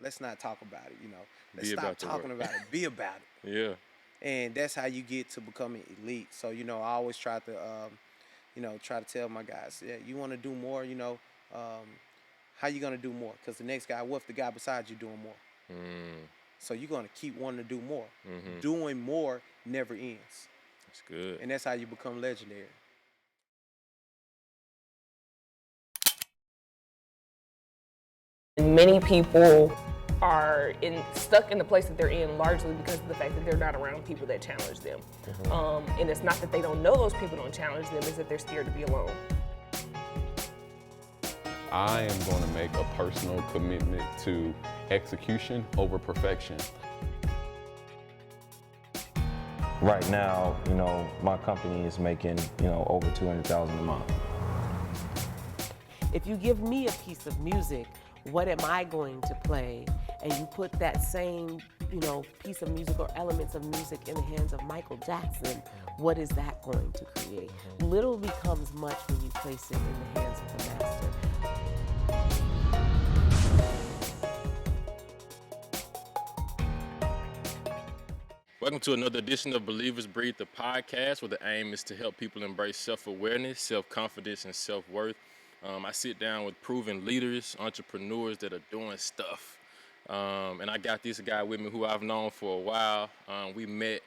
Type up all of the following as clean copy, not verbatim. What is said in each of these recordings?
let's not talk about it. Let's Be stop about the work. talking about it. Be about it. Yeah. And that's how you get to becoming elite. So I always try to tell my guys, yeah, you want to do more. Um, how you gonna do more? Because the next guy, what if the guy beside you doing more? Mm, So you're gonna keep wanting to do more. mm-hmm. Doing more never ends, That's good. and that's how you become legendary. Many people are stuck in the place that they're in largely because of the fact that they're not around people that challenge them. And it's not that they don't know those people don't challenge them, it's that they're scared to be alone. I am going to make a personal commitment to execution over perfection. Right now, my company is making, over $200,000 a month. If you give me a piece of music, what am I going to play? And you put that same, piece of music or elements of music in the hands of Michael Jackson, what is that going to create? Little becomes much when you place it in the hands of the master. Welcome to another edition of Believers Breathe, the podcast, where the aim is to help people embrace self-awareness, self-confidence, and self-worth. I sit down with proven leaders, entrepreneurs that are doing stuff. And I got this guy with me who I've known for a while. We met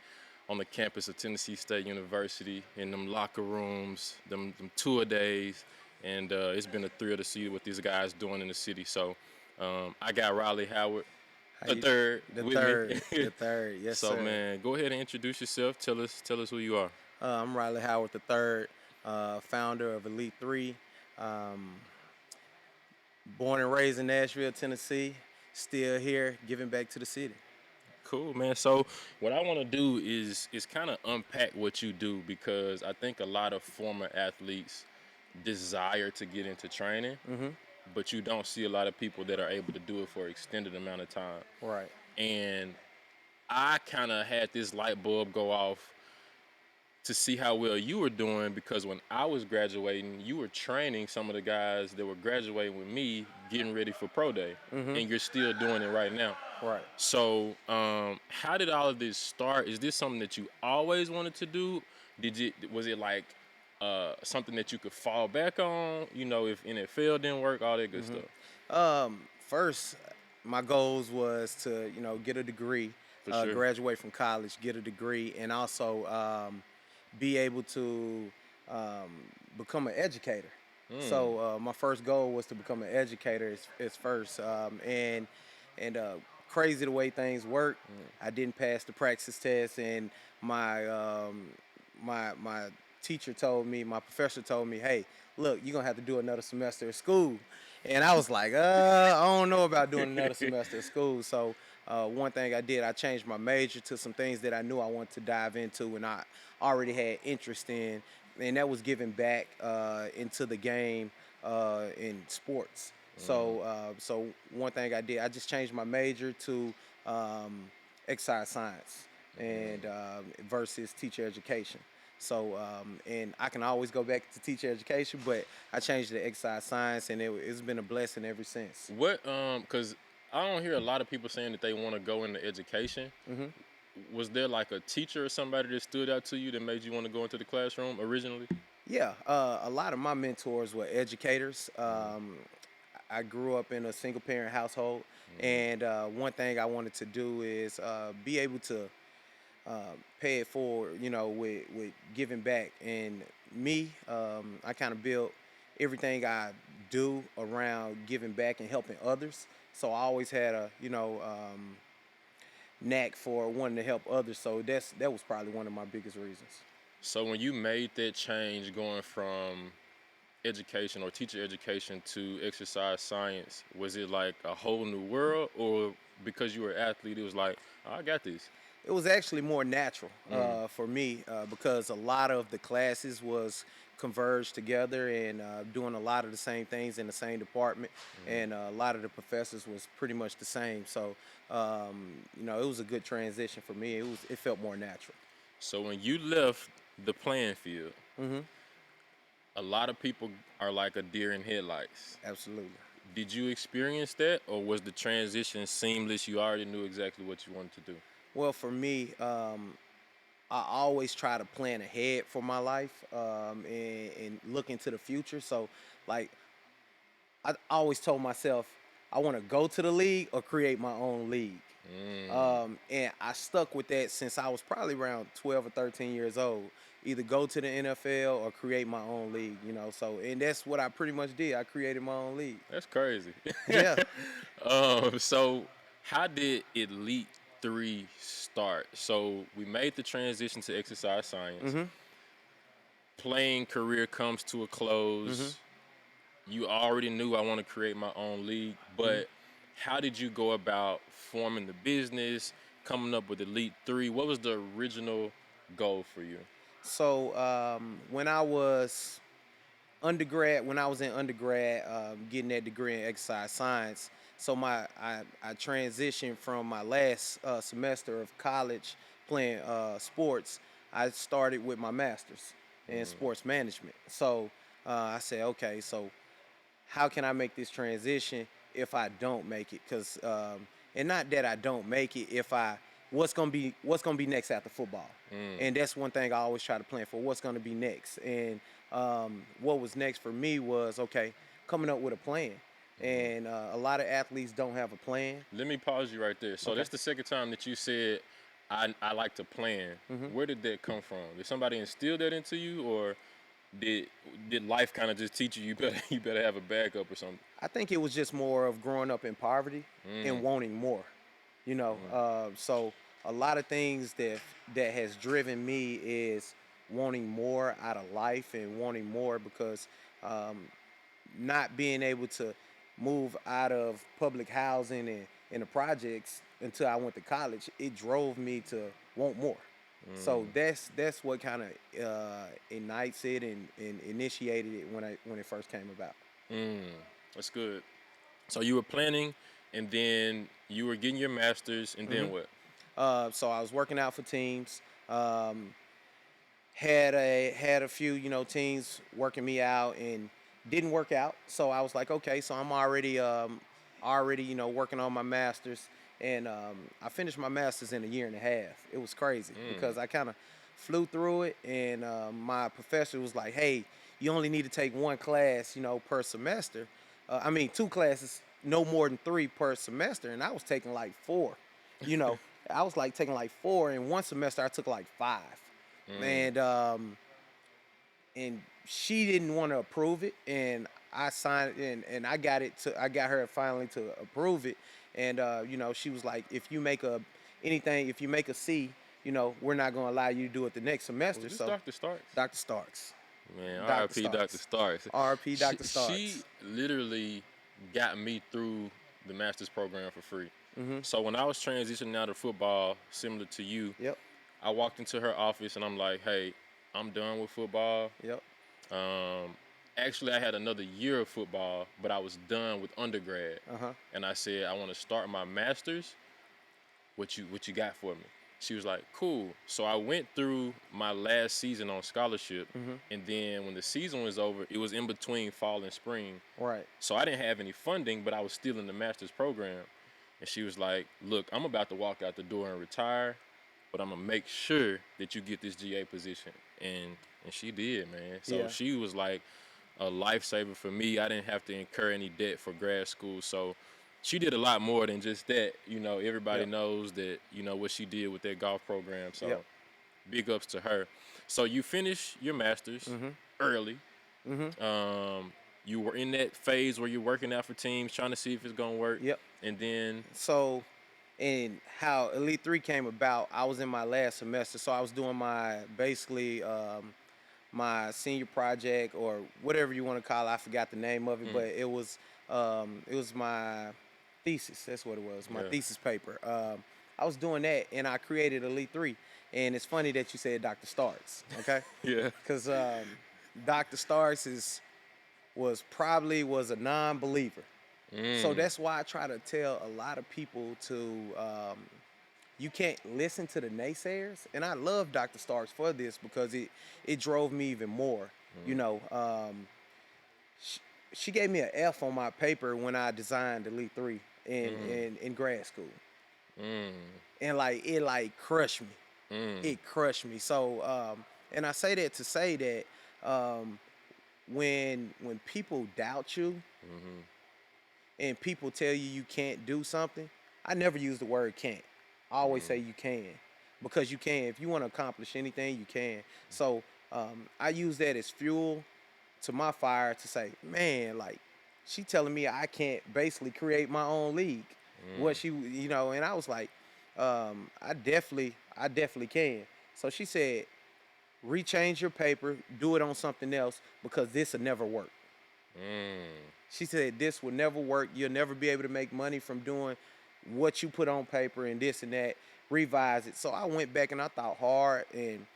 on the campus of Tennessee State University in them locker rooms, them tour days. And it's been a thrill to see what these guys doing in the city. So I got Riley Howard. The third, the third, yes, so, sir. man, go ahead and introduce yourself. Tell us who you are. I'm Riley Howard the third, founder of Elite 3. Born and raised in Nashville, Tennessee. Still here, giving back to the city. Cool, man. So what I want to do is kind of unpack what you do, because I think a lot of former athletes desire to get into training, but you don't see a lot of people that are able to do it for an extended amount of time. Right. And I kind of had this light bulb go off to see how well you were doing, because when I was graduating, you were training some of the guys that were graduating with me, getting ready for pro day, and you're still doing it right now. Right. So how did all of this start? Is this something that you always wanted to do? Was it like something that you could fall back on, if NFL didn't work, all that good stuff? First, my goals was to, get a degree, For sure. graduate from college, get a degree, and also be able to become an educator. So my first goal was to become an educator is first. And crazy the way things work. I didn't pass the praxis test, and my teacher told me, my professor told me, hey, look, you're going to have to do another semester of school. And I was like, I don't know about doing another semester of school. So one thing I did, I changed my major to some things that I knew I wanted to dive into and I already had interest in. And that was giving back into the game in sports. So one thing I did, I just changed my major to exercise science and versus teacher education. So, and I can always go back to teacher education, but I changed to exercise science, and it's been a blessing ever since. What, because I don't hear a lot of people saying that they want to go into education. Was there like a teacher or somebody that stood out to you that made you want to go into the classroom originally? Yeah, a lot of my mentors were educators. I grew up in a single parent household, and one thing I wanted to do is be able to pay it forward, with giving back. And me, I kind of built everything I do around giving back and helping others. So I always had a, knack for wanting to help others. So that was probably one of my biggest reasons. So when you made that change going from education or teacher education to exercise science, was it like a whole new world, or because you were an athlete, it was like, oh, I got this? It was actually more natural for me because a lot of the classes was converged together and doing a lot of the same things in the same department, and a lot of the professors was pretty much the same. So, it was a good transition for me. It felt more natural. So when you left the playing field, a lot of people are like a deer in headlights. Absolutely. Did you experience that, or was the transition seamless? You already knew exactly what you wanted to do. Well, for me, I always try to plan ahead for my life, and look into the future. So, like, I always told myself I want to go to the league or create my own league. And I stuck with that since I was probably around 12 or 13 years old. Either go to the NFL or create my own league, you know. So, and that's what I pretty much did. I created my own league. That's crazy. Yeah. So how did Elite 3 start? So we made the transition to exercise science. Playing career comes to a close. You already knew I want to create my own league, but how did you go about forming the business, coming up with Elite 3? What was the original goal for you? So, when I was when I was in undergrad, getting that degree in exercise science. So I transitioned from my last semester of college playing sports. I started with my master's in sports management. So I said, okay, so how can I make this transition if I don't make it? Because and not that I don't make it, if I what's gonna be next after football, and that's one thing I always try to plan for. What's gonna be next? And what was next for me was okay, coming up with a plan. And a lot of athletes don't have a plan. Let me pause you right there. So Okay. that's the second time that you said I like to plan. Where did that come from? Did somebody instill that into you, or did life kind of just teach you you better have a backup or something? I think it was just more of growing up in poverty and wanting more. You know, so a lot of things that has driven me is wanting more out of life and wanting more because not being able to move out of public housing and the projects until I went to college, it drove me to want more. So that's what kind of ignites it and initiated it when it first came about. That's good. So you were planning, and then you were getting your master's, and then what? So I was working out for teams. Had a few teams working me out and didn't work out. So I was like, okay, so I'm already working on my masters, and I finished my masters in a year and a half. It was crazy because I kind of flew through it, and my professor was like, hey, you only need to take one class per semester. I mean, two classes, no more than three per semester, and I was taking like four. You know, I was like taking like four, and one semester I took like five. And she didn't want to approve it, and I signed it, and I got her finally to approve it, and she was like, if you make a C, we're not gonna allow you to do it the next semester. Was this So Dr. Starks? Dr. Starks. Man, Dr. R.I.P. Starks. Dr. Starks. R.I.P. Dr. She Starks. literally got me through the master's program for free. So when I was transitioning out of football, similar to you, Yep. I walked into her office and I'm like, hey, I'm done with football. Yep. Actually, I had another year of football, but I was done with undergrad. And I said, I want to start my master's. What you got for me? She was like, cool. So I went through my last season on scholarship, and then when the season was over, it was in between fall and spring. Right. So I didn't have any funding, but I was still in the master's program. And she was like, look, I'm about to walk out the door and retire, but I'm gonna make sure that you get this GA position. And she did, man. So Yeah. she was like a lifesaver for me. I didn't have to incur any debt for grad school. So she did a lot more than just that. Everybody Yep. knows that, what she did with that golf program. So Yep. big ups to her. So you finished your master's early. You were in that phase where you're working out for teams, trying to see if it's gonna work. Yep. And then So, and how Elite 3 came about, I was in my last semester, so I was doing my my senior project or whatever you want to call it. I forgot the name of it, but it was my thesis. That's what it was, my Yeah. thesis paper. I was doing that, and I created Elite 3. And it's funny that you said Dr. Starks, okay? yeah. Because Dr. Starks was a non-believer. So that's why I try to tell a lot of people to you can't listen to the naysayers. And I love Dr. Starks for this because it drove me even more. she gave me an F on my paper when I designed Elite 3 in grad school. And like it like crushed me. It crushed me. So and I say that to say that when people doubt you and people tell you can't do something, I never use the word can't. I always say you can, because you can. If you want to accomplish anything, you can. So I use that as fuel to my fire to say, man, like she telling me I can't basically create my own league. What she, and I was like, I definitely can. So she said, rechange your paper, do it on something else because this will never work. She said this will never work. You'll never be able to make money from doing what you put on paper and this and that. Revise it. So I went back and I thought hard and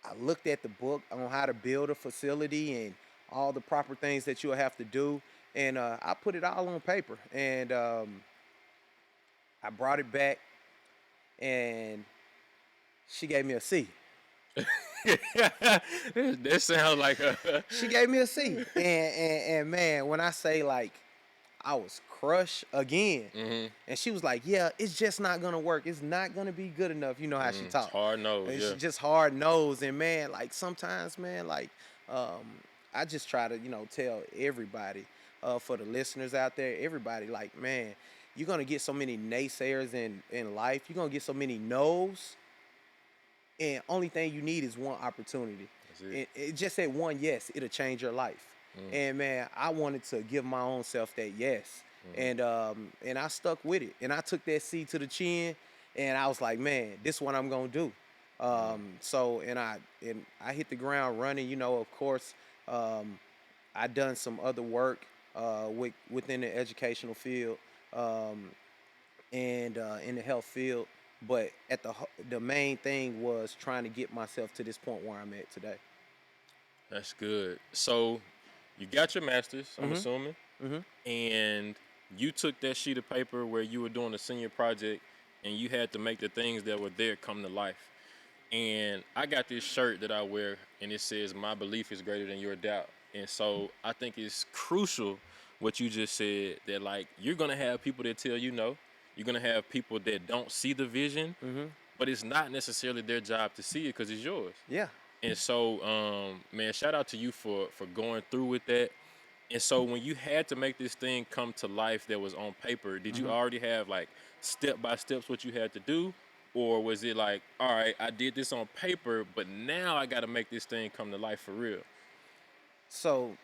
I looked at the book on how to build a facility and all the proper things that you'll have to do. And I put it all on paper. And I brought it back and she gave me a C. That sounds like a. She gave me a C. And man, when I say like I was crushed again, and she was like, "Yeah, it's just not gonna work. It's not gonna be good enough." You know how she talks. Hard nose. It's Yeah. just hard nose, and man, like sometimes, man, like I just try to tell everybody, for the listeners out there, everybody, like man, you're gonna get so many naysayers in life. You're gonna get so many no's. And only thing you need is one opportunity. It just said one yes, it'll change your life. And man, I wanted to give my own self that yes. And I stuck with it. And I took that C to the chin and I was like, man, this is what I'm gonna do. So I hit the ground running, of course. I done some other work within the educational field and in the health field. But the main thing was trying to get myself to this point where I'm at today. That's good. So you got your master's, I'm assuming, and you took that sheet of paper where you were doing a senior project and you had to make the things that were there come to life. And I got this shirt that I wear and it says, "My belief is greater than your doubt." And so I think it's crucial what you just said, that like you're going to have people that tell you no. You're going to have people that don't see the vision, but it's not necessarily their job to see it because it's yours. Yeah. And so, man, shout out to you for going through with that. And so when you had to make this thing come to life that was on paper, did you already have like step-by-steps what you had to do? Or was it like, all right, I did this on paper, but now I got to make this thing come to life for real? So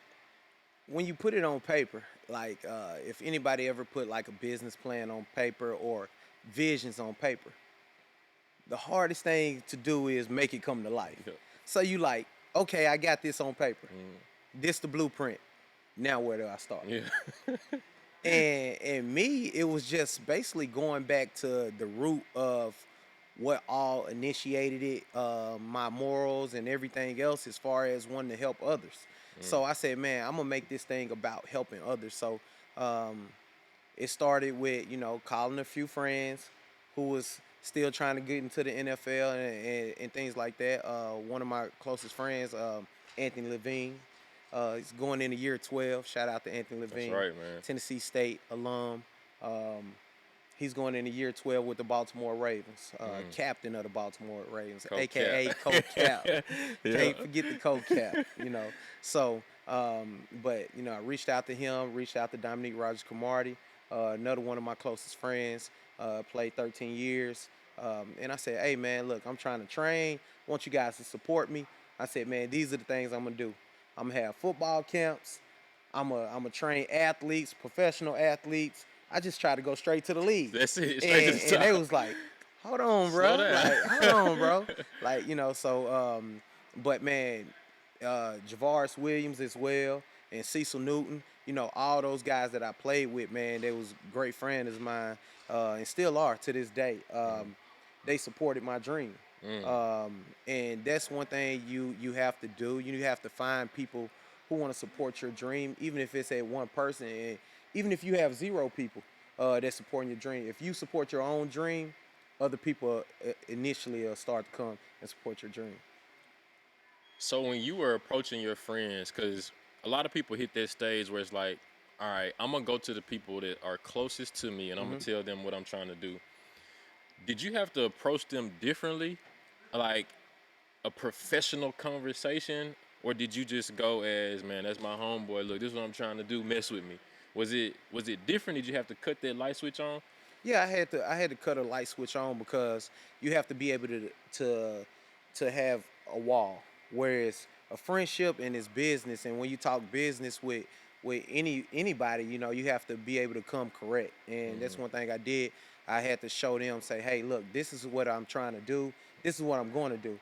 when you put it on paper, like if anybody ever put like a business plan on paper or visions on paper, the hardest thing to do is make it come to life. Yeah. So you like, okay, I got this on paper. This the blueprint. Now where do I start? Yeah. And me, it was just basically going back to the root of what all initiated it, my morals and everything else as far as wanting to help others. So I said, man, I'm gonna make this thing about helping others. So it started with, calling a few friends who was still trying to get into the NFL and things like that. One of my closest friends, Anthony Levine, he's going into year 12. Shout out to Anthony Levine. That's right, man. Tennessee State alum. He's going into year 12 with the Baltimore Ravens, captain of the Baltimore Ravens, Coach a.k.a. Cap. Coach Cap. Yeah. Can't forget the Coach Cap, So, but, I reached out to him, reached out to Dominique Rogers-Cromartie, another one of my closest friends, played 13 years. And I said, hey, man, look, I'm trying to train. I want you guys to support me. I said, man, these are the things I'm going to do. I'm going to have football camps. I'm going to train athletes, professional athletes. I just try to go straight to the league. That's it. Straight to the top. And they was like, hold on, bro. Slow down. Like, hold on, bro. Like, so, but man, Javaris Williams as well and Cecil Newton, all those guys that I played with, man, they was great friends of mine and still are to this day. They supported my dream. And that's one thing you have to do. You have to find people who want to support your dream, even if it's at one person. And even if you have 0 people that's supporting your dream. If you support your own dream, other people initially start to come and support your dream. So when you were approaching your friends, because a lot of people hit that stage where it's like, all right, I'm gonna go to the people that are closest to me and I'm gonna tell them what I'm trying to do. Did you have to approach them differently, like a professional conversation, or did you just go as, man, that's my homeboy, look, this is what I'm trying to do, mess with me? Was it different? Did you have to cut that light switch on? Yeah, I had to cut a light switch on because you have to be able to have a wall. Whereas a friendship and it's business, and when you talk business with anybody, you have to be able to come correct. And that's one thing I did. I had to show them, say, hey, look, this is what I'm trying to do. This is what I'm going to do.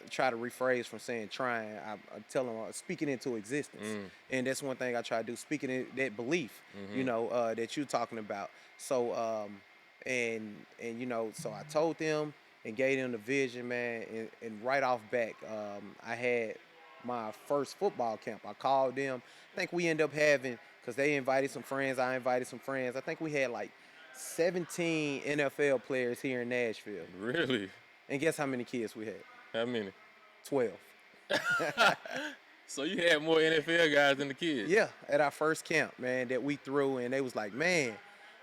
Try to rephrase from saying trying. I tell them speaking into existence, and that's one thing I try to do. Speaking in that belief, that you're talking about. So so I told them and gave them the vision, man. And right off back, I had my first football camp. I called them. I think we ended up having, because they invited some friends, I invited some friends. I think we had like 17 NFL players here in Nashville. Really? And guess how many kids we had? How many? 12. So you had more NFL guys than the kids? Yeah, at our first camp, man, that we threw, and they was like, man,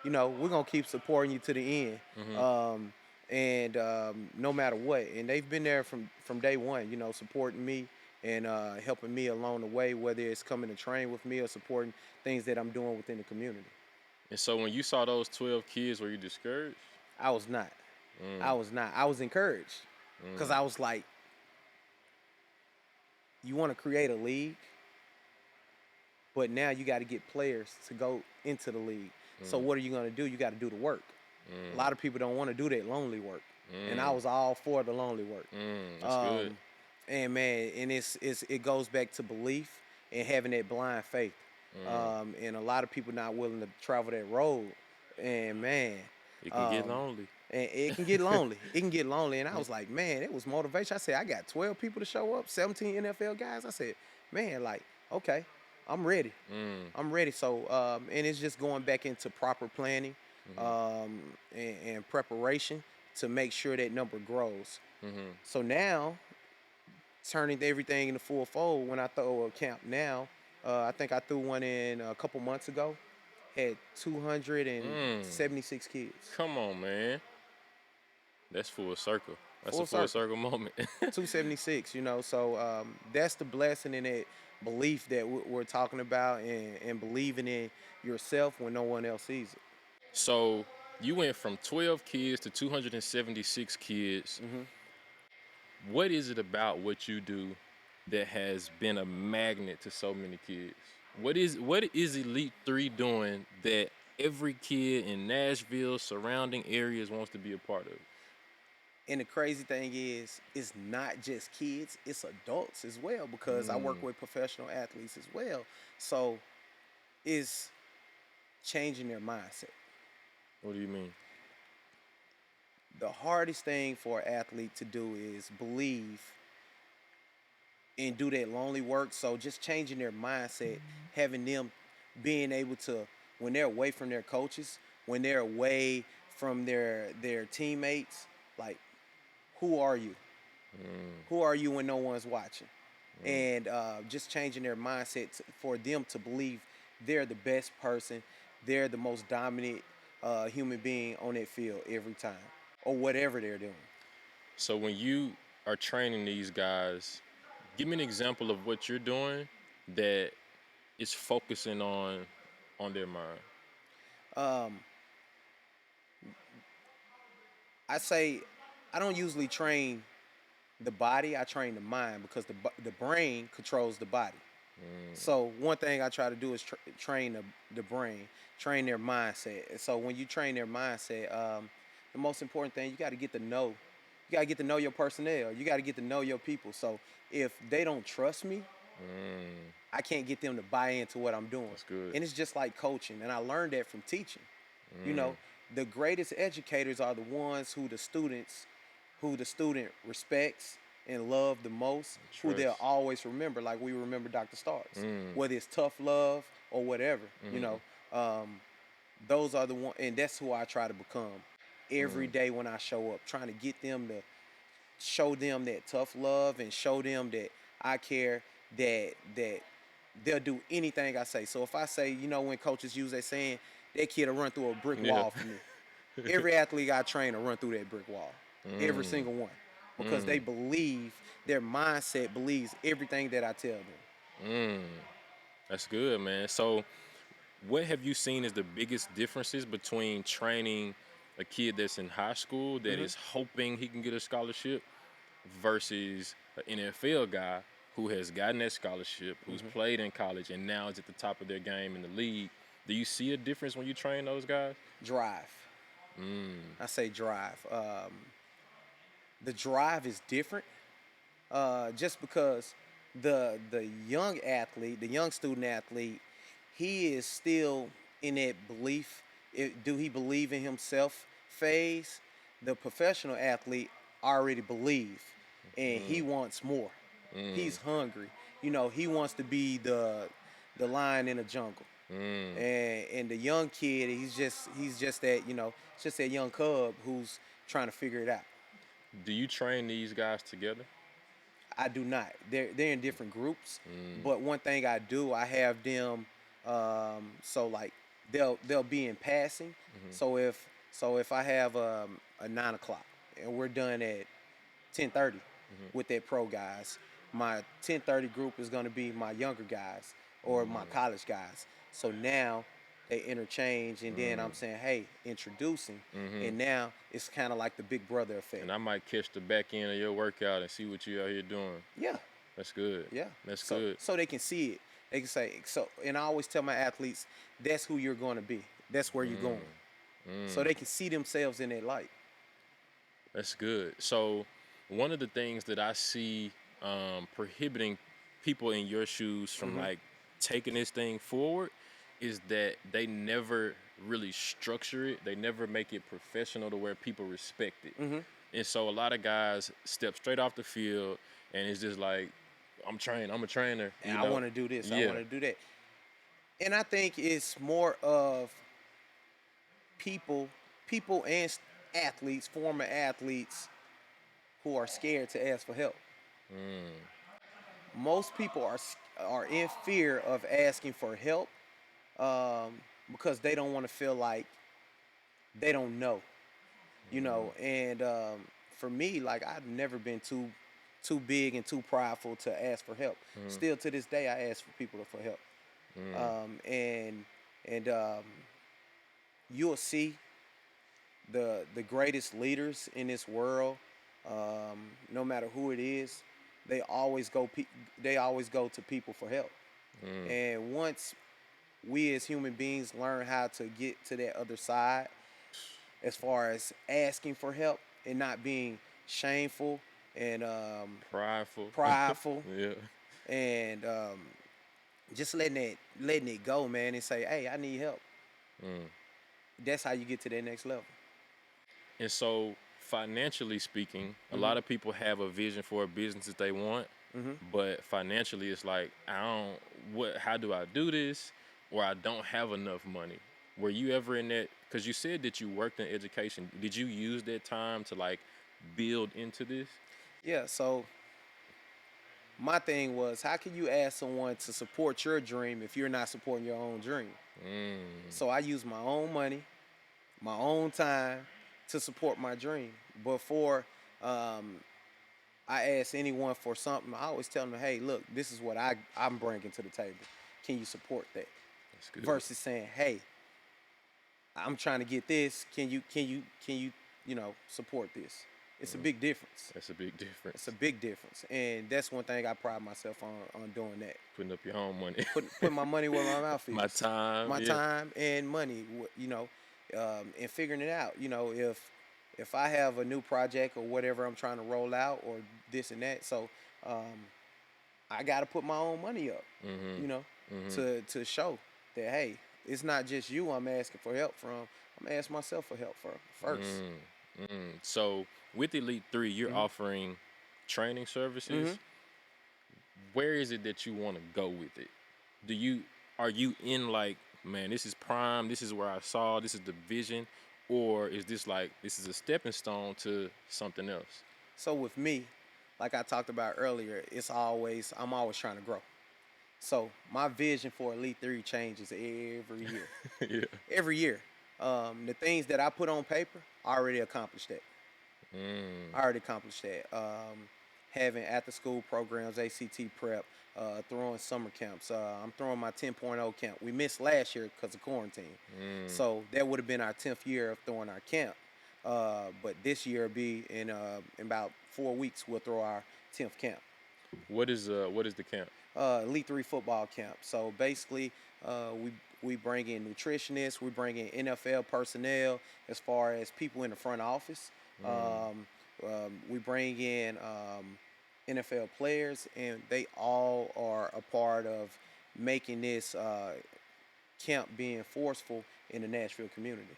we're going to keep supporting you to the end. No matter what. And they've been there from day one, supporting me and helping me along the way, whether it's coming to train with me or supporting things that I'm doing within the community. And so when you saw those 12 kids, were you discouraged? I was not. I was not. I was encouraged because I was like, you want to create a league, but now you got to get players to go into the league. So what are you going to do? You got to do the work. A lot of people don't want to do that lonely work. And I was all for the lonely work. That's good. And man, and it goes back to belief and having that blind faith. And a lot of people not willing to travel that road. And man, It can get lonely. and it can get lonely. It can get lonely. And I was like, man, it was motivation. I said, I got 12 people to show up, 17 NFL guys. I said, man, like, okay, I'm ready. I'm ready. So, and it's just going back into proper planning and preparation to make sure that number grows. So now, turning everything into full fold, when I throw a camp now, I think I threw one in a couple months ago, had 276 kids. Come on, man. That's full circle. That's Full a full circle moment. 276, so that's the blessing in that belief that we're talking about, and believing in yourself when no one else sees it. So you went from 12 kids to 276 kids. What is it about what you do that has been a magnet to so many kids? What is Elite 3 doing that every kid in Nashville, surrounding areas wants to be a part of? And the crazy thing is, it's not just kids, it's adults as well, because I work with professional athletes as well. So it's changing their mindset. What do you mean? The hardest thing for an athlete to do is believe and do that lonely work. So just changing their mindset, having them being able to, when they're away from their coaches, when they're away from their teammates, like, who are you? Who are you when no one's watching? And just changing their mindset for them to believe they're the best person, they're the most dominant human being on that field every time, or whatever they're doing. So when you are training these guys, give me an example of what you're doing that is focusing on their mind. I say I don't usually train the body, I train the mind, because the brain controls the body. So one thing I try to do is train the brain, train their mindset. And so when you train their mindset, the most important thing, you got to get to know. You got to get to know your personnel. You got to get to know your people. So if they don't trust me, I can't get them to buy into what I'm doing. That's good. And it's just like coaching. And I learned that from teaching. The greatest educators are the ones who the student respects and love the most, who they'll always remember, like we remember Dr. Stars. Whether it's tough love or whatever, those are the ones, and that's who I try to become every day when I show up, trying to get them to show them that tough love and show them that I care, that they'll do anything I say. So if I say, when coaches use that saying, that kid will run through a brick Yeah. wall for me. Every athlete I train will run through that brick wall. Every single one. Because they believe, their mindset believes everything that I tell them. That's good, man. So, what have you seen as the biggest differences between training a kid that's in high school that is hoping he can get a scholarship versus an NFL guy who has gotten that scholarship, who's played in college, and now is at the top of their game in the league? Do you see a difference when you train those guys? Drive. I say drive. The drive is different. Just because the young athlete, the young student athlete, he is still in that belief. Do he believe in himself phase? The professional athlete already believe, and he wants more. He's hungry. He wants to be the lion in the jungle. And the young kid, he's just that it's just that young cub who's trying to figure it out. Do you train these guys together? I do not. They're in different groups, but one thing I do, I have them. So like they'll be in passing. So if I have a 9 o'clock and we're done at 10:30 with that pro guys, my 10:30 group is going to be my younger guys or my college guys. So now they interchange, and then I'm saying, hey, introducing, and now it's kind of like the big brother effect. And I might catch the back end of your workout and see what you out here doing. Yeah. That's good. Yeah. That's so, good. So they can see it. They can say, so, and I always tell my athletes, that's who you're going to be. That's where you're going. So they can see themselves in that light. That's good. So one of the things that I see prohibiting people in your shoes from like taking this thing forward is that they never really structure it. They never make it professional to where people respect it. And so a lot of guys step straight off the field and it's just like, I'm a trainer. And I want to do this. I Yeah. want to do that. And I think it's more of people and athletes, former athletes, who are scared to ask for help. Most people are in fear of asking for help because they don't want to feel like they don't know, And for me, like I've never been too big and too prideful to ask for help. Still to this day, I ask for people for help. And you'll see the greatest leaders in this world, no matter who it is, they always go to people for help. And once we as human beings learn how to get to that other side, as far as asking for help and not being shameful and prideful, Yeah. and just letting it go, man, and say, hey, I need help. That's how you get to that next level. And so financially speaking, a lot of people have a vision for a business that they want, but financially it's like, how do I do this? Or I don't have enough money. Were you ever in that? Because you said that you worked in education. Did you use that time to like build into this? Yeah, so my thing was, how can you ask someone to support your dream if you're not supporting your own dream? So I use my own money, my own time to support my dream. Before I ask anyone for something, I always tell them, hey, look, this is what I'm bringing to the table. Can you support that? That's good. Versus saying, hey, I'm trying to get this. Can you support this? It's a big difference. That's a big difference. It's a big difference, and that's one thing I pride myself on doing that. Putting up your own money. Put my money where my mouth is. My time. My time and money. And figuring it out. If I have a new project or whatever I'm trying to roll out or this and that, so I got to put my own money up. To show that, hey, it's not just you I'm asking for help from. I'm gonna ask myself for help first. So with Elite 3, you're offering training services. Where is it that you want to go with it? Are you in like, man, this is prime, this is where I saw, this is the vision, or is this like, this is a stepping stone to something else? So with me, like I talked about earlier, I'm always trying to grow. So my vision for Elite 3 changes every year. Yeah. Every year. The things that I put on paper, I already accomplished that. I already accomplished that. Having after school programs, ACT prep, throwing summer camps. I'm throwing my 10.0 camp. We missed last year because of quarantine. So that would have been our 10th year of throwing our camp. But this year will be in about 4 weeks, we'll throw our 10th camp. What is the camp? Elite 3 football camp. So basically, we bring in nutritionists, we bring in NFL personnel as far as people in the front office. We bring in NFL players, and they all are a part of making this camp being forceful in the Nashville community.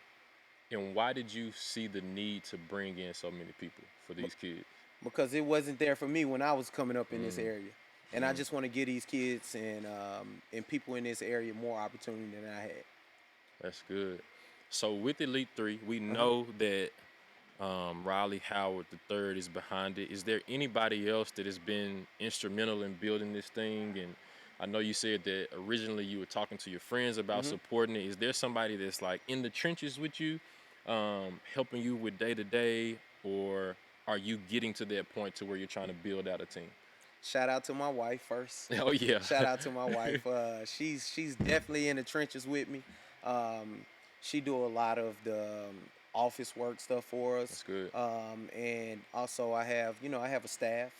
And why did you see the need to bring in so many people for these kids? Because it wasn't there for me when I was coming up in this area. And I just want to give these kids and people in this area more opportunity than I had. That's good. So with Elite 3, we know that Riley Howard III is behind it. Is there anybody else that has been instrumental in building this thing? And I know you said that originally you were talking to your friends about supporting it. Is there somebody that's like in the trenches with you, helping you with day to day, or are you getting to that point to where you're trying to build out a team? Shout out to my wife first. Oh yeah. Shout out to my wife. She's definitely in the trenches with me. She do a lot of the office work stuff for us. That's good. And also I have a staff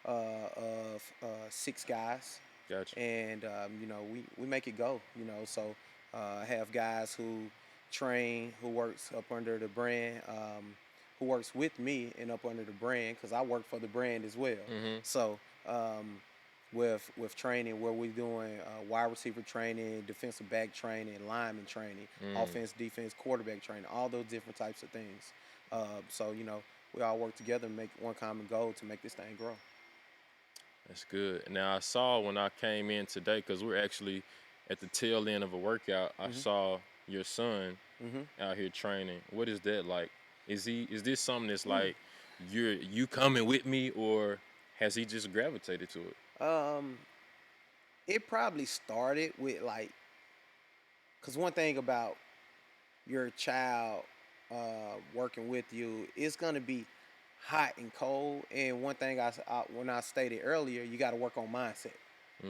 of 6 guys. Gotcha. And we make it go. So I have guys who train, who works up under the brand, who works with me and up under the brand, because I work for the brand as well. So with training, where we're doing wide receiver training, defensive back training, lineman training, offense, defense, quarterback training, all those different types of things. So we all work together and make one common goal to make this thing grow. That's good. Now I saw when I came in today, because we're actually at the tail end of a workout, I saw your son out here training. What is that like? Is this something that's like you coming with me, or has he just gravitated to it? It probably started with because one thing about your child working with you, it's gonna be hot and cold. And one thing when I stated earlier, you got to work on mindset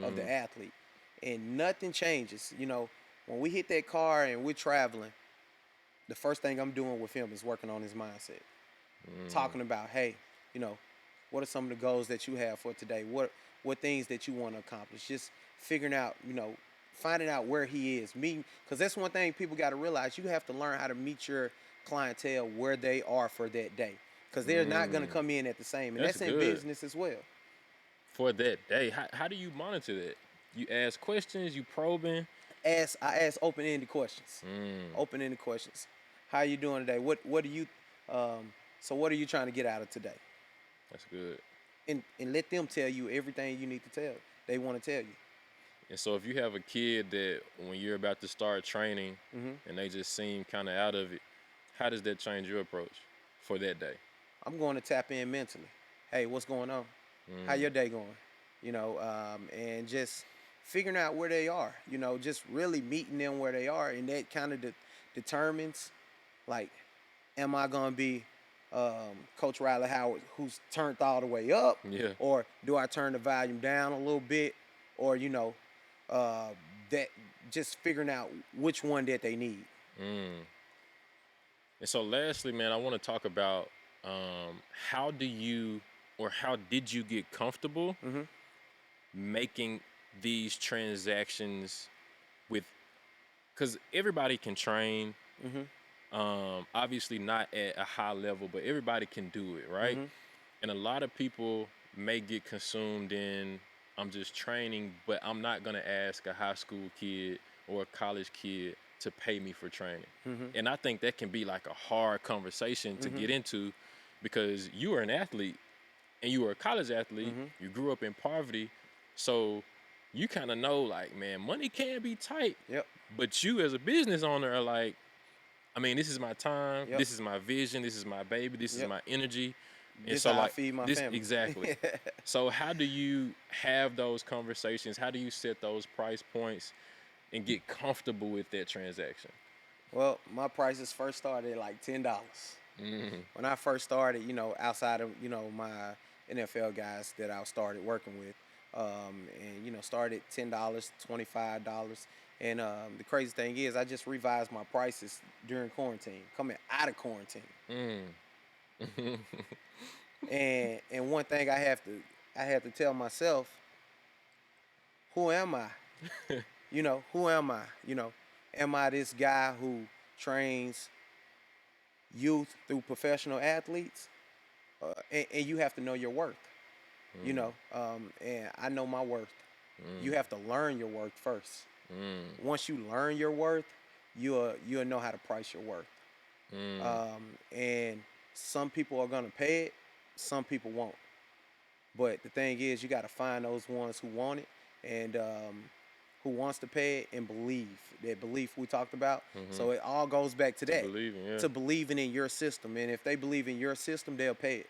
of the athlete, and nothing changes. When we hit that car and we're traveling, the first thing I'm doing with him is working on his mindset. Talking about, hey, what are some of the goals that you have for today? What things that you want to accomplish? Just figuring out, finding out where he is. Because that's one thing people got to realize. You have to learn how to meet your clientele where they are for that day. Because they're not going to come in at the same. And that's in business as well. For that day, how do you monitor that? You ask questions, you probing? I ask open-ended questions. Open-ended questions. How are you doing today? What are you what are you trying to get out of today? That's good. And let them tell you everything you need to tell. They want to tell you. And so if you have a kid that when you're about to start training and they just seem kind of out of it, how does that change your approach for that day? I'm going to tap in mentally. Hey, what's going on? How your day going? And just figuring out where they are. Just really meeting them where they are, and that kind of determines, am I going to be Coach Riley Howard, who's turned all the way up, or do I turn the volume down a little bit, or that just figuring out which one that they need. And so lastly, man, I want to talk about how did you get comfortable making these transactions with, because everybody can train, obviously not at a high level, but everybody can do it, right? And a lot of people may get consumed in, I'm just training, but I'm not going to ask a high school kid or a college kid to pay me for training. And I think that can be like a hard conversation to get into, because you are an athlete and you were a college athlete, you grew up in poverty, so you kind of know, man, money can be tight. But you as a business owner are like, this is my time, this is my vision, this is my baby, this is my energy. And This so how I like feed my this family. exactly. So how do you have those conversations? How do you set those price points and get comfortable with that transaction? Well, my prices first started at like $10. When I first started, outside of my NFL guys that I started working with, and started $10, $25, and the crazy thing is, I just revised my prices during quarantine, coming out of quarantine. And one thing I have to tell myself, who am I? Who am I? Am I this guy who trains youth through professional athletes? And you have to know your worth. And I know my worth. You have to learn your worth first. Once you learn your worth, you'll know how to price your worth. And some people are gonna pay it, some people won't. But the thing is, you got to find those ones who want it and who wants to pay it and believe. That belief we talked about. So it all goes back to that. To believing in your system. And if they believe in your system, they'll pay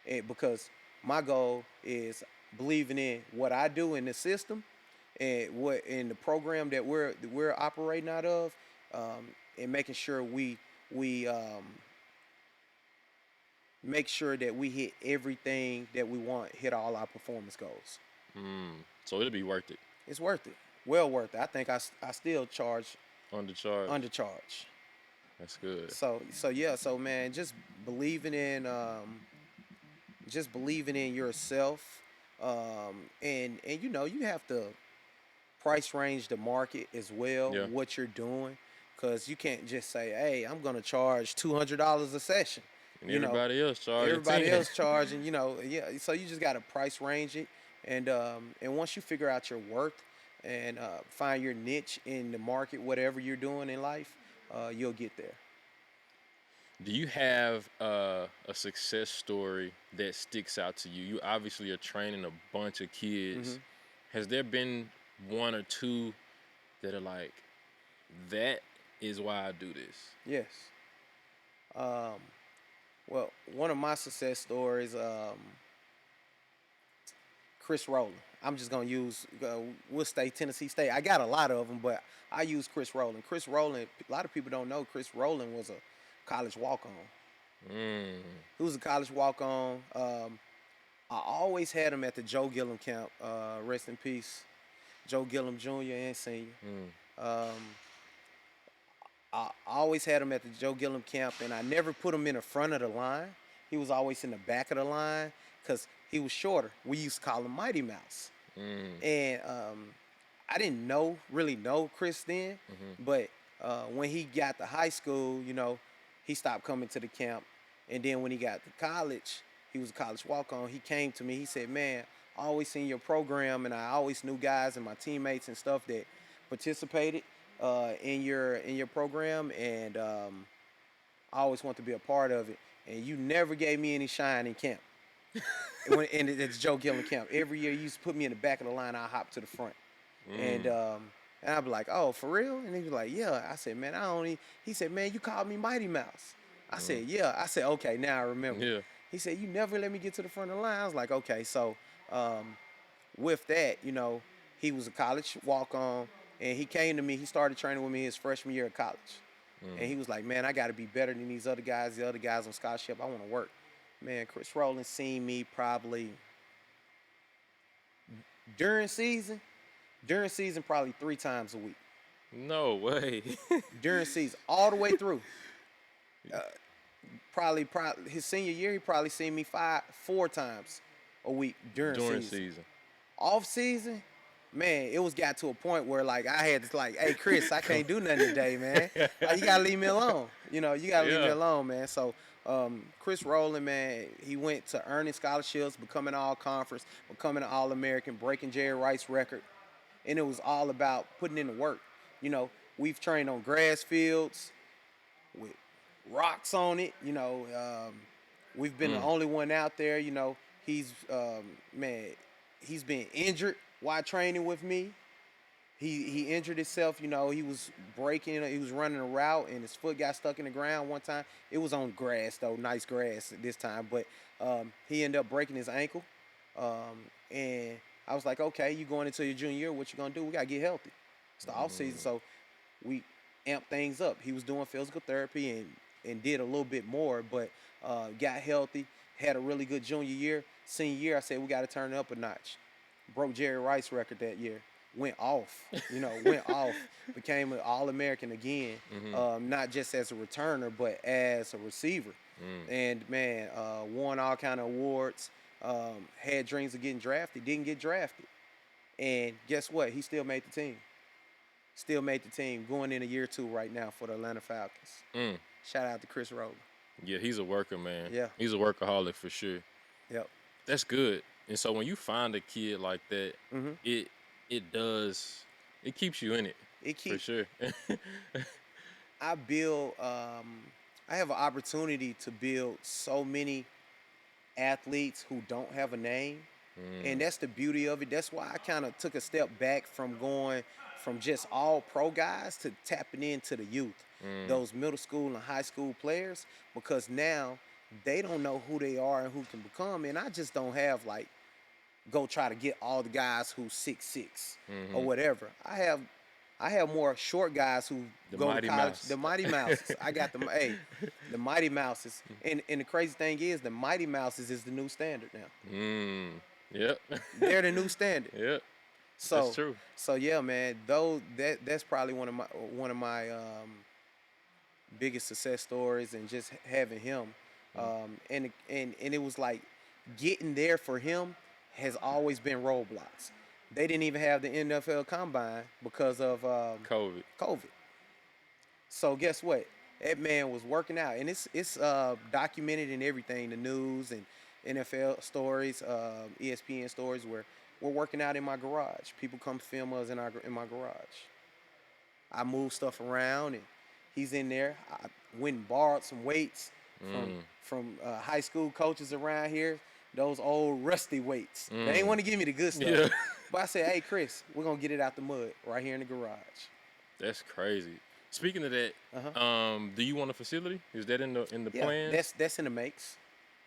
it. Because my goal is believing in what I do in the system and what in the program that we're operating out of, and making sure we make sure that we hit everything that we want, hit all our performance goals. So it'll be worth it. It's worth it. Well worth it. I think I still charge Undercharge. That's good. So man, just believing in yourself, and you have to price range the market as well. Yeah. What you're doing, because you can't just say, hey, I'm gonna charge $200 a session. And everybody else charging. Everybody 10. else charging, yeah. So you just gotta price range it, and once you figure out your worth and find your niche in the market, whatever you're doing in life, you'll get there. Do you have a success story that sticks out to you? You obviously are training a bunch of kids. Has there been one or two that are like, that is why I do this? Yes. Well, one of my success stories, Chris Rowland. I'm just gonna use Will State, Tennessee State. I got a lot of them, but I use Chris Rowland. Chris Rowland. A lot of people don't know Chris Rowland was a college walk-on. He was a college walk-on. I always had him at the Joe Gillum camp. Rest in peace, Joe Gillum Jr. and Senior. I always had him at the Joe Gillum camp, and I never put him in the front of the line. He was always in the back of the line because he was shorter. We used to call him Mighty Mouse. And I didn't really know Chris then, but when he got to high school, he stopped coming to the camp. And then when he got to college, he was a college walk-on. He came to me. He said, man, I always seen your program, and I always knew guys and my teammates and stuff that participated in your program, and I always want to be a part of it. And you never gave me any shine in camp. And it's Joe Gillum camp. Every year you used to put me in the back of the line. I hop to the front, and I'd be like, oh, for real? And he was like, yeah. I said, man, he said, man, you called me Mighty Mouse. I said, yeah. I said, okay, now I remember. Yeah. He said, you never let me get to the front of the line. I was like, okay. So with that, he was a college walk-on, and he came to me. He started training with me his freshman year of college. And he was like, man, I got to be better than these other guys. The other guys on scholarship, I want to work. Man, Chris Rowland seen me probably during season probably 3 times a week. No way. During season, all the way through. Probably his senior year, he probably seen me 4 times a week during season. Off season, man, it got to a point where like I had to like, hey Chris, I can't do nothing today, man. Like, you gotta leave me alone. You gotta leave me alone, man. So Chris Rowland, man, he went to earning scholarships, becoming all conference, becoming an All-American, breaking Jerry Rice's record. And it was all about putting in the work. We've trained on grass fields with rocks on it. We've been the only one out there. He's been injured while training with me. he injured himself. You know, he was breaking. He was running a route, and his foot got stuck in the ground one time. It was on grass though, nice grass this time. But he ended up breaking his ankle, and I was like, okay, you going into your junior year? What you gonna do? We gotta get healthy. It's the off season, so we amped things up. He was doing physical therapy and did a little bit more, but got healthy. Had a really good junior year. Senior year, I said we got to turn it up a notch. Broke Jerry Rice's record that year. Went off, went off. Became an All-American again, not just as a returner, but as a receiver. And man, won all kind of awards. Had dreams of getting drafted, didn't get drafted. And guess what? He still made the team. Still made the team. Going in a year 2 right now for the Atlanta Falcons. Shout out to Chris Roller. Yeah, he's a worker, man. Yeah. He's a workaholic for sure. Yep. That's good. And so when you find a kid like that, it keeps you in it. It for keeps. sure. I build. I have an opportunity to build so many athletes who don't have a name, and that's the beauty of it. That's why I kind of took a step back from going from just all pro guys to tapping into the youth, those middle school and high school players, because now they don't know who they are and who can become. And I just don't have like go try to get all the guys who's 6'6" or whatever. I have more short guys who The go to Mighty college. Mouse. The Mighty Mouses. I got the the Mighty Mouses. And the crazy thing is, the Mighty Mouses is the new standard now. Yep. They're the new standard. Yep. So That's true. So yeah, man. That's probably one of my biggest success stories, and just having him. And it was like getting there for him has always been roadblocks. They didn't even have the NFL Combine because of COVID. So guess what? That man was working out, and it's documented in everything, the news and NFL stories, ESPN stories, where we're working out in my garage. People come film us in my garage. I move stuff around, and he's in there. I went and borrowed some weights from high school coaches around here. Those old rusty weights. They ain't want to give me the good stuff. Yeah. But I said, hey, Chris, we're going to get it out the mud right here in the garage. That's crazy. Speaking of that, do you want a facility? Is that in the plan? That's in the makes.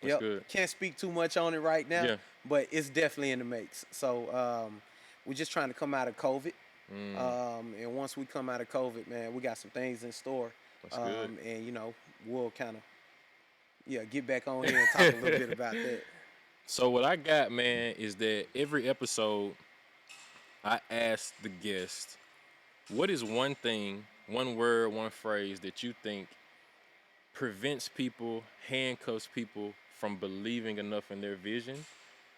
That's good. Can't speak too much on it right now, Yeah. but it's definitely in the makes. So we're just trying to come out of COVID. And once we come out of COVID, man, we got some things in store. That's good. And, we'll kind of, get back on here and talk a little bit about that. So what I got, man, is that every episode I ask the guest, what is one thing, one word, one phrase that you think prevents people, handcuffs people from believing enough in their vision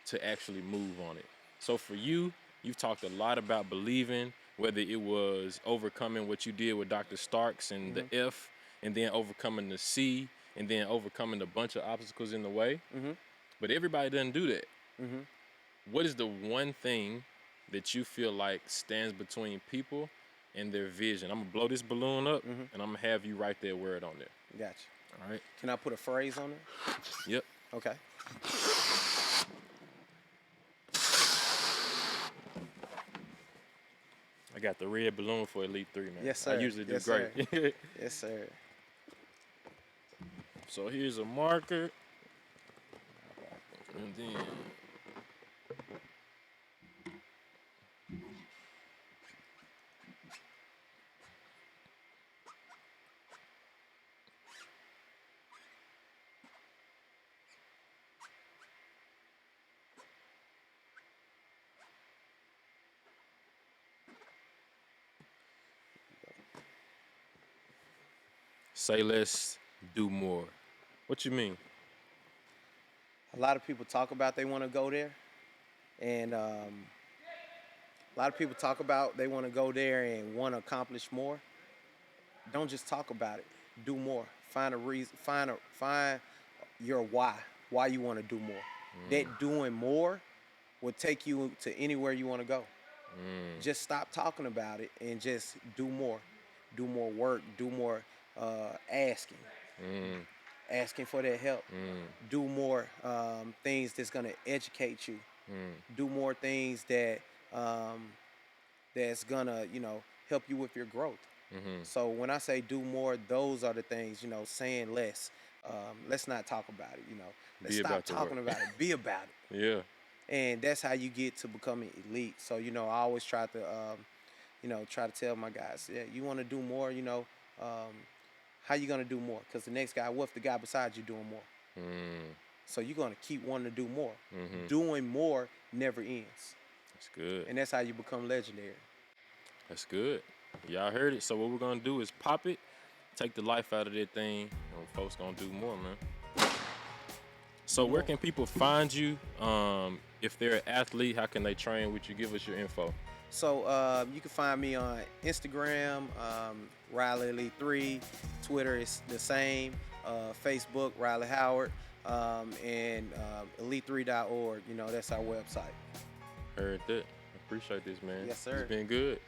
to actually move on it? So for you, you've talked a lot about believing, whether it was overcoming what you did with Dr. Starks and the F, and then overcoming the C, and then overcoming a bunch of obstacles in the way. But everybody doesn't do that. What is the one thing that you feel like stands between people and their vision? I'm going to blow this balloon up, and I'm going to have you write that word on there. Gotcha. All right? Can I put a phrase on it? Yep. Okay. I got the red balloon for Elite 3, man. Yes, sir. I usually do Yes, great. sir. Yes, sir. So here's a marker. And then say let's do more. What you mean? A lot of people talk about they want to go there, and a lot of people talk about they want to go there and want to accomplish more. Don't just talk about it. Do more. Find a reason. Find your why. Why you want to do more. That doing more will take you to anywhere you want to go. Just stop talking about it and just do more. Do more work. Do more asking. Asking for that help. Do more things that's gonna educate you. Do more things that that's gonna, help you with your growth. So when I say do more, those are the things, saying less. Let's not talk about it, Let's Be stop about the work. talking about it. Be about it. Yeah. And that's how you get to becoming elite. So, I always try to, try to tell my guys, yeah, you want to do more, how you going to do more? Because the next guy, what if the guy beside you doing more? So you're going to keep wanting to do more. Doing more never ends. That's good. And that's how you become legendary. That's good. Y'all heard it. So what we're gonna do is pop it, take the life out of that thing, and folks gonna do more, man. So where can people find you? If they're an athlete, how can they train with you? Give us your info. So you can find me on Instagram, Riley Elite 3. Twitter is the same. Facebook, Riley Howard, and elite3.org. That's our website. Heard that. Appreciate this, man. Yes, sir. It's been good.